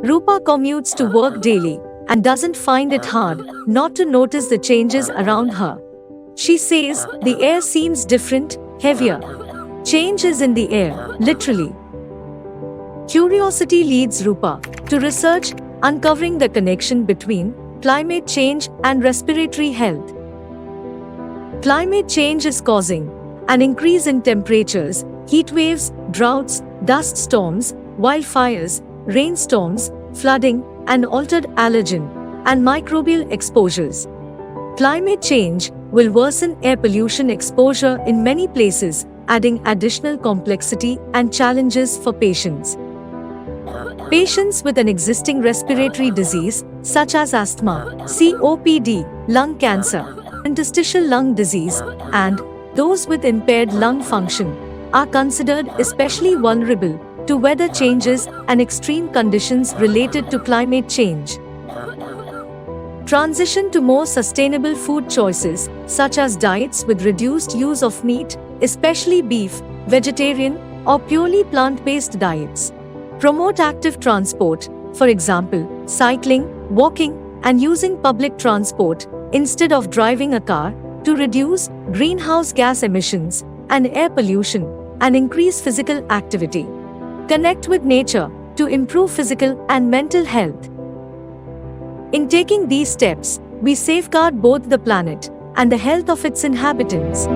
Rupa commutes to work daily and doesn't find it hard not to notice the changes around her. She says the air seems different, heavier. Change is in the air, literally. Curiosity leads Rupa to research, uncovering the connection between climate change and respiratory health. Climate change is causing an increase in temperatures, heat waves, droughts, dust storms, wildfires, rainstorms, flooding, and altered allergen and microbial exposures. Climate change will worsen air pollution exposure in many places, adding additional complexity and challenges for patients. Patients with an existing respiratory disease, such as asthma, COPD, lung cancer, interstitial lung disease, and those with impaired lung function, are considered especially vulnerable to weather changes and extreme conditions related to climate change. Transition to more sustainable food choices, such as diets with reduced use of meat, especially beef, vegetarian, or purely plant-based diets. Promote active transport, for example, cycling, walking, and using public transport instead of driving a car to reduce greenhouse gas emissions and air pollution, and increase physical activity. Connect with nature to improve physical and mental health. In taking these steps, we safeguard both the planet and the health of its inhabitants.